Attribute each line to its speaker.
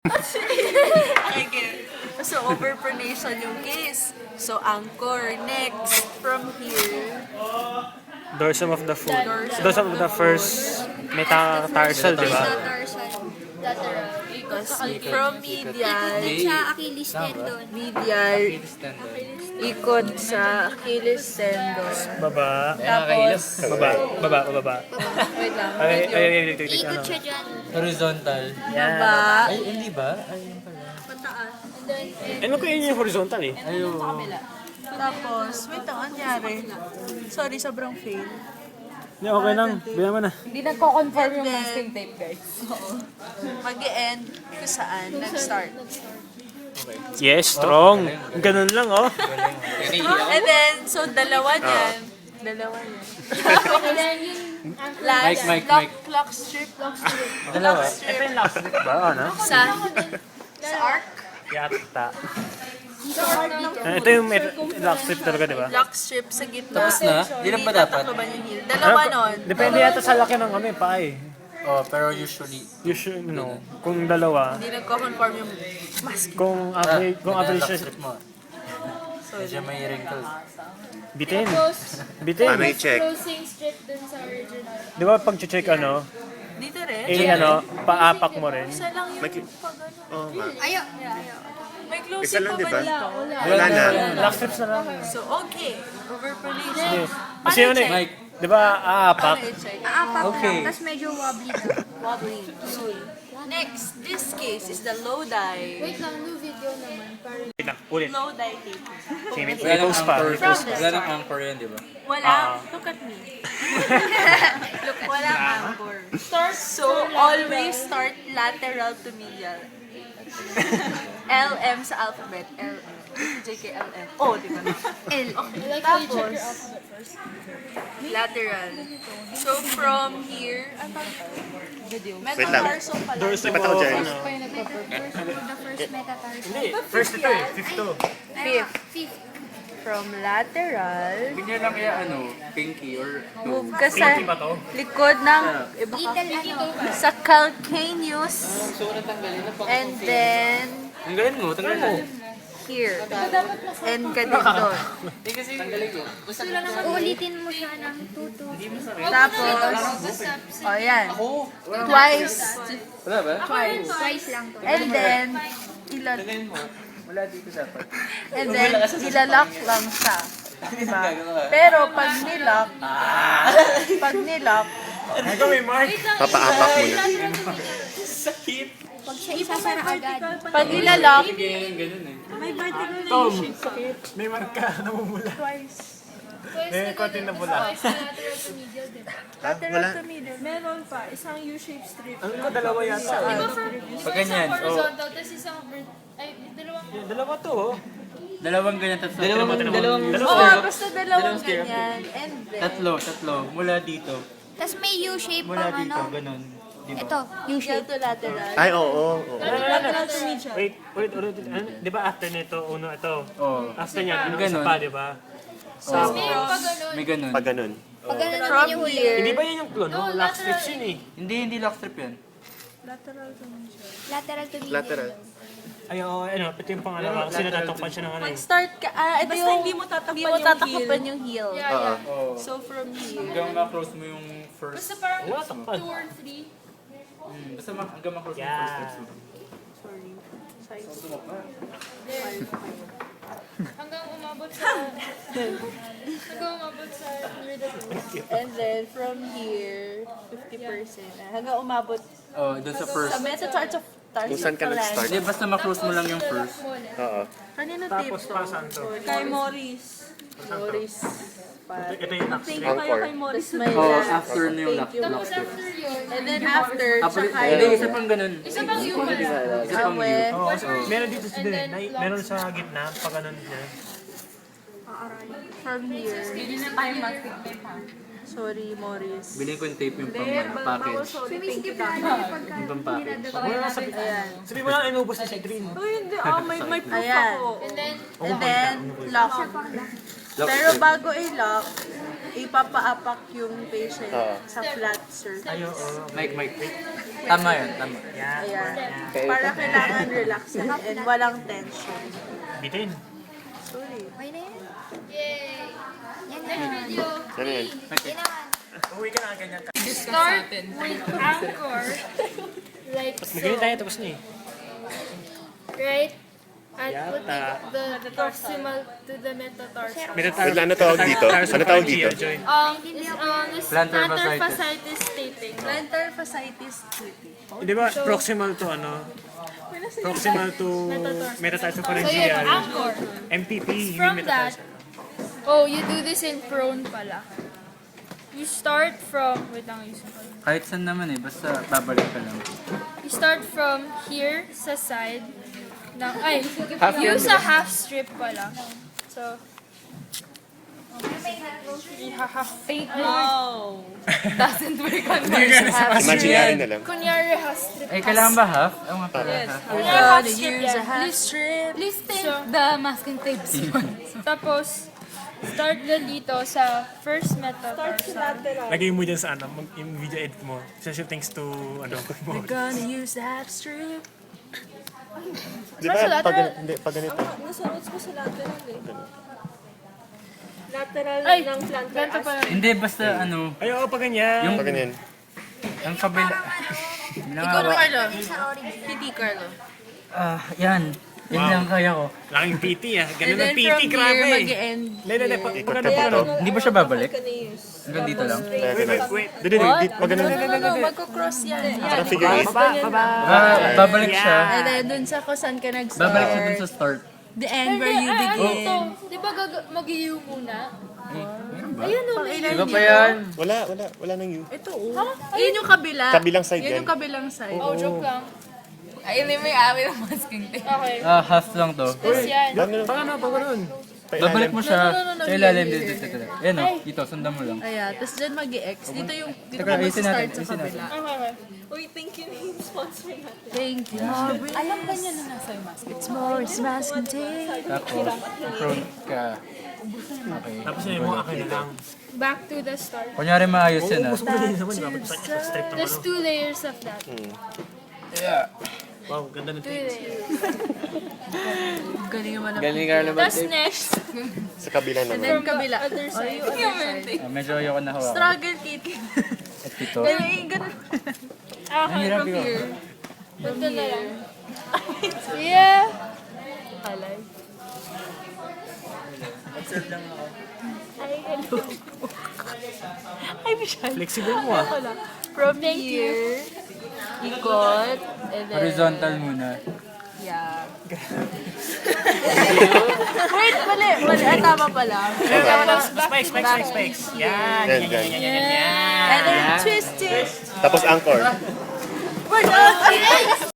Speaker 1: Okay. So, overpronation yung case. So, anchor. Next, from here.
Speaker 2: Dorsum of the foot. Dorsum of the first metatarsal, di ba?
Speaker 3: Tarsal, lateral.
Speaker 1: Tapos, from medial.
Speaker 3: Ikot sa Achilles tendon.
Speaker 1: Medial. Ikot sa Achilles tendon.
Speaker 2: Baba.
Speaker 1: Tapos,
Speaker 2: Baba.
Speaker 1: wait lang.
Speaker 2: Ay,
Speaker 3: Ikot siya dyan.
Speaker 4: Horizontal.
Speaker 1: Baba.
Speaker 4: Ay, hindi ba? Ay, yun pala.
Speaker 3: Pataas. And then,
Speaker 2: Ano ko yun yung horizontal eh?
Speaker 4: Ayun.
Speaker 1: Tapos, wait lang, ano nangyari? Sorry, sobrang fail.
Speaker 2: Hindi, okay lang. Bilang mo na.
Speaker 5: Hindi nagko-confirm yung masking tape, guys.
Speaker 1: Mag-e-end kung saan nag-start.
Speaker 2: Yes, strong. Ganun lang, oh.
Speaker 1: And then, so dalawa niyan. Dalawa niyan.
Speaker 3: and then yung
Speaker 1: Last,
Speaker 4: Mike.
Speaker 1: lock strip.
Speaker 4: Dalawa.
Speaker 2: Ito yung last week ba? Ano?
Speaker 1: Sa arc.
Speaker 2: Yata. Ito yung lock strip talaga, di ba?
Speaker 1: Lock strip sa gitna.
Speaker 4: Tapos na? Di lang ba dapat?
Speaker 1: Tatakloban yung heel. Dalawa nun.
Speaker 2: Depende yata sa laki ng pa eh.
Speaker 4: Oh, pero usually.
Speaker 2: Usually, kung dalawa,
Speaker 1: Hindi nagko-conform yung mask.
Speaker 2: kung average
Speaker 4: Lock
Speaker 2: siya,
Speaker 4: strip mo. Medyo may wrinkle.
Speaker 2: bitin.
Speaker 3: tapos,
Speaker 2: Bitin.
Speaker 6: Paano i-check?
Speaker 3: closing strip dun sa original.
Speaker 2: Di ba pag check
Speaker 1: Dito rin.
Speaker 2: paapak mo rin.
Speaker 1: Isa lang yung
Speaker 6: May-
Speaker 1: pag ano.
Speaker 6: Oo nga.
Speaker 3: Ayo.
Speaker 1: May
Speaker 6: Isa
Speaker 1: closing
Speaker 6: lang,
Speaker 1: pa
Speaker 6: di
Speaker 1: ba
Speaker 6: ba?
Speaker 1: dito?
Speaker 6: Wala na.
Speaker 2: Lock strips na lang.
Speaker 1: So, okay. Overpronation.
Speaker 2: Kasi yun eh,
Speaker 4: Mike.
Speaker 2: di ba aapak?
Speaker 1: Paano i-check?
Speaker 3: Aapak
Speaker 4: Okay.
Speaker 3: lang, tapos medyo wobbly na.
Speaker 1: Wobbly. Next, this case is the Lodi.
Speaker 3: Wait lang, new video naman. Para
Speaker 2: Wait lang, ulit.
Speaker 1: Lodi tape.
Speaker 2: Sige,
Speaker 4: Wala nang
Speaker 2: post pa.
Speaker 4: anchor.
Speaker 1: From the
Speaker 4: Wala nang
Speaker 1: start.
Speaker 4: anchor yan, di ba?
Speaker 1: Wala. Look at me. Look, wala anchor. So, always start lateral to medial. LM sa alphabet. LM. JKLM. Oh, di ba? L. Okay. Tapos, lateral. So, from here, metatarsal pala.
Speaker 6: Lipat ako dyan.
Speaker 3: the first metatarsal.
Speaker 2: Hindi, first ito eh, fifth to.
Speaker 1: Fifth.
Speaker 3: Fifth.
Speaker 1: From lateral,
Speaker 4: Hindi lang kaya pinky or
Speaker 1: move ka sa likod ng
Speaker 3: Little ano.
Speaker 1: sa calcaneus. And then,
Speaker 4: Ang galing mo, tanggalin mo.
Speaker 1: here. And ka din doon.
Speaker 3: Uulitin mo siya ng tuto.
Speaker 1: Tapos, oh yan. Twice.
Speaker 4: Wala ba?
Speaker 3: Twice lang to.
Speaker 1: And then,
Speaker 4: Wala dito dapat.
Speaker 1: and then, ilalock lang siya. Diba? Pero pag nilock,
Speaker 2: Gagawin, Mark.
Speaker 6: Papaapak mo na.
Speaker 3: Pag siya isasara agad.
Speaker 1: pag ilalock,
Speaker 4: Ganun eh.
Speaker 2: Tom, may marka, namumula. May konti na bula.
Speaker 1: lateral to medial.
Speaker 5: Meron pa, isang U-shaped strip.
Speaker 2: Ano ko, dalawa yata.
Speaker 4: Pag ganyan, oh.
Speaker 7: Horizontal, tapos isang ay, dalawang
Speaker 2: Dalawa to, oh.
Speaker 4: Dalawang ganyan, tatlo. Dalawang
Speaker 1: Oo, basta dalawang ganyan. And then,
Speaker 4: Tatlo. Mula dito.
Speaker 3: Tapos may U-shape
Speaker 4: Mula
Speaker 3: pang
Speaker 4: dito,
Speaker 3: ano.
Speaker 4: ganun. Di ba?
Speaker 3: Ito,
Speaker 1: medial
Speaker 3: U-shape.
Speaker 1: to lateral.
Speaker 6: Ay, oo.
Speaker 2: Wait, ulit. Di ba after nito, uno ito?
Speaker 4: Oo.
Speaker 2: After niya,
Speaker 4: Yung
Speaker 2: isa
Speaker 4: ganun.
Speaker 2: pa, di ba?
Speaker 1: So,
Speaker 4: May ganun.
Speaker 6: Pag ganun.
Speaker 3: Pag ano naman
Speaker 1: from
Speaker 3: yung huli.
Speaker 1: here,
Speaker 2: Hindi ba yun yung clone? No? Lock strips yun eh.
Speaker 4: Hindi lock strip yan.
Speaker 3: Lateral to medial.
Speaker 6: Lateral.
Speaker 2: Ay, oo, ito yung pangalawa. Kasi natatakpan siya ng ano eh.
Speaker 1: mag-start ka, ito
Speaker 5: Basta
Speaker 1: yung,
Speaker 5: hindi mo tatakpan
Speaker 1: yung heel.
Speaker 6: Oo.
Speaker 4: Oo.
Speaker 1: So, from here,
Speaker 4: Hanggang ma-close mo yung first.
Speaker 7: basta parang
Speaker 2: Wala, takpan.
Speaker 7: 2 or 3.
Speaker 4: Basta hanggang ma-close mo yung
Speaker 2: Yeah.
Speaker 4: first steps mo.
Speaker 7: Hanggang umabot sa
Speaker 1: and then from here, 50%. Hanggang umabot
Speaker 4: Oh, doon sa first.
Speaker 1: sa metatarsal
Speaker 6: Kung saan ka nag-start.
Speaker 4: Hindi, basta ma-close mo lang yung first.
Speaker 6: Oo.
Speaker 1: Kanino tape
Speaker 2: Tapos
Speaker 1: to?
Speaker 2: pa saan to?
Speaker 5: Kay Morris.
Speaker 1: Morris.
Speaker 2: Ito yung lock
Speaker 5: Thank
Speaker 2: strip.
Speaker 5: you kayo
Speaker 6: Anchor.
Speaker 5: kay Morris.
Speaker 1: Tapos may
Speaker 4: Oh,
Speaker 1: last.
Speaker 4: after na yung lock
Speaker 7: Tapos
Speaker 4: strip.
Speaker 7: after yun,
Speaker 1: And then after, tsaka
Speaker 4: Hindi,
Speaker 1: yung
Speaker 4: isa pang ganun.
Speaker 7: isa pang human.
Speaker 4: Isa pang
Speaker 1: awe.
Speaker 4: view.
Speaker 2: Oo, kasi meron dito sa din. Meron sa gitna, pag ganun niya.
Speaker 1: From here.
Speaker 5: Hindi na tayo masking tape ha.
Speaker 1: Sorry, Morris.
Speaker 4: Bilhin ko yung tape yung pang package.
Speaker 3: Sumisikip lagi pagka
Speaker 4: Yung pang package.
Speaker 1: Ayan.
Speaker 2: Sabi mo lang, inubos na si Green.
Speaker 5: Uy, hindi. May proof
Speaker 1: Ayan.
Speaker 5: ako.
Speaker 1: And then, lock. Pero bago i-lock, ipapaapak yung patient
Speaker 6: Oo.
Speaker 1: sa flat surface.
Speaker 2: Ay, oo.
Speaker 4: Mike. Tama yun, tama.
Speaker 5: Para kailangan relaxed and walang tension.
Speaker 2: Bitin.
Speaker 3: Okay na yan.
Speaker 7: Yay!
Speaker 3: Yan na.
Speaker 7: Next video.
Speaker 6: Ano yan?
Speaker 3: Yan naman.
Speaker 2: Uwi ka na ganyan ka.
Speaker 7: Start with anchor. Like so.
Speaker 2: Magaling tayo, tapos na eh.
Speaker 7: Right? At
Speaker 2: Yata.
Speaker 7: putting the proximal to the metatarsal.
Speaker 6: Wait, ano tawag dito? Ano tawag dito?
Speaker 7: Is
Speaker 4: Plantar
Speaker 7: plantar
Speaker 4: fasciitis.
Speaker 7: fasciitis taping.
Speaker 5: Plantar fasciitis tuti.
Speaker 2: Di ba, proximal to ano? Proximal to
Speaker 7: So yun,
Speaker 2: metatarsopharyngeal.
Speaker 7: anchor.
Speaker 2: MPP, hindi
Speaker 7: From that,
Speaker 2: metatarsal.
Speaker 7: you do this in prone pala. You start from, wait lang, ayusin ko.
Speaker 4: Kahit saan naman eh, basta babalik ka lang.
Speaker 7: You start from here sa side. Use a half strip pala. So, fake
Speaker 5: Oh.
Speaker 6: Imaginary na lang.
Speaker 7: Kunyari half strip.
Speaker 4: Eh, kailangan ba half? Oo nga pala, half.
Speaker 7: Kunyari half strip
Speaker 5: Use a
Speaker 7: yan.
Speaker 5: half strip.
Speaker 7: Listing the masking tapes. Tapos, start na dito sa first metatarsal.
Speaker 2: Lagay mo dyan sa ano, yung video edit mo. Special thanks to, ano, mo.
Speaker 5: Gonna use the half strip.
Speaker 6: Di ba? Pag ganito.
Speaker 5: Nasa notes ko sa lateral eh. Lateral
Speaker 7: Ay,
Speaker 5: ng plantar
Speaker 7: ganito pala.
Speaker 4: Hindi, basta ano,
Speaker 2: Ay, oo, pag ganyan.
Speaker 6: Pag ganyan.
Speaker 4: ang kabila.
Speaker 5: Ikaw na, Carlo.
Speaker 3: Sa origin.
Speaker 5: Hindi, Carlo.
Speaker 4: Yan. Yan lang kaya ko.
Speaker 2: Laking PT ah. Ganun
Speaker 5: And
Speaker 2: ang
Speaker 5: then
Speaker 2: PT,
Speaker 5: from
Speaker 2: grabe.
Speaker 5: here, mag-end.
Speaker 2: Lele, pag
Speaker 6: Ikot
Speaker 2: ano,
Speaker 6: ka
Speaker 2: pag ano.
Speaker 6: dito.
Speaker 4: Hindi ba siya babalik?
Speaker 5: Ka na use.
Speaker 4: Hanggang dito lang?
Speaker 6: Kaya ganun.
Speaker 2: Wait,
Speaker 6: Dito, pag ganun.
Speaker 5: No, magko-cross yan.
Speaker 6: Parang figure eight.
Speaker 4: Babalik siya.
Speaker 5: And then, dun sa kung saan ka nag-start.
Speaker 4: Babalik siya dun sa start.
Speaker 5: The end where you
Speaker 7: Ito,
Speaker 5: begin.
Speaker 7: di ba mag-iu muna?
Speaker 5: Ayun o,
Speaker 4: Iba pa yan.
Speaker 6: Wala nang you.
Speaker 5: Ito o. Ayun yung kabila.
Speaker 6: Kabilang side
Speaker 5: Yun
Speaker 6: yan.
Speaker 5: yung kabilang side.
Speaker 7: Oh, joke lang.
Speaker 5: Ayun yung may amin ng masking tape.
Speaker 7: Okay.
Speaker 4: Half lang to.
Speaker 7: Tapos yan.
Speaker 2: Pag ano, pag ganun.
Speaker 4: Babalik mo siya
Speaker 5: No,
Speaker 4: sa ilalim dito. Ayan o, dito, sundan mo lang.
Speaker 5: Ayan, tapos dyan mag-i-X. Dito yung, dito
Speaker 4: Teka,
Speaker 5: ka
Speaker 4: ayusin
Speaker 5: mag-start
Speaker 4: natin,
Speaker 5: sa
Speaker 4: ayusin natin.
Speaker 5: kabila.
Speaker 7: Okay.
Speaker 5: Uy, thank you na yung sponsor natin. Thank you. Alam ba niya na nasa yung masking? It's Morris Masking Tape.
Speaker 4: Tapos, prone ka. Okay.
Speaker 2: Tapos yun, mo akin na lang.
Speaker 7: Back to the start.
Speaker 4: Kunyari maayos yan ah.
Speaker 2: Gusto ko din naman, di ba? Strip naman.
Speaker 7: There's 2 layers of that.
Speaker 2: Wow, ganda ng
Speaker 7: 2
Speaker 2: tape.
Speaker 7: layers.
Speaker 5: Galing naman ang
Speaker 6: Galing ka naman.
Speaker 7: Tapos next,
Speaker 6: Sa kabila
Speaker 5: And
Speaker 6: naman.
Speaker 5: then kabila.
Speaker 7: other side.
Speaker 4: Medyo ayoko na hawakan.
Speaker 5: Struggle kit.
Speaker 4: At dito.
Speaker 5: Ganun.
Speaker 7: Okay,
Speaker 4: Hirap
Speaker 5: From
Speaker 4: ko.
Speaker 5: here.
Speaker 7: punta na lang. Yeah.
Speaker 5: Alay. Ay, Michelle.
Speaker 2: Flexible mo ah.
Speaker 5: From here, ikot, and then,
Speaker 4: Horizontal muna.
Speaker 5: yeah. Wait, mali. Ay, tama pala.
Speaker 2: Spikes. Yan,
Speaker 6: Yan,
Speaker 2: yan,
Speaker 6: yan.
Speaker 2: yan.
Speaker 5: And then twist it.
Speaker 6: Tapos anchor.
Speaker 5: We're done.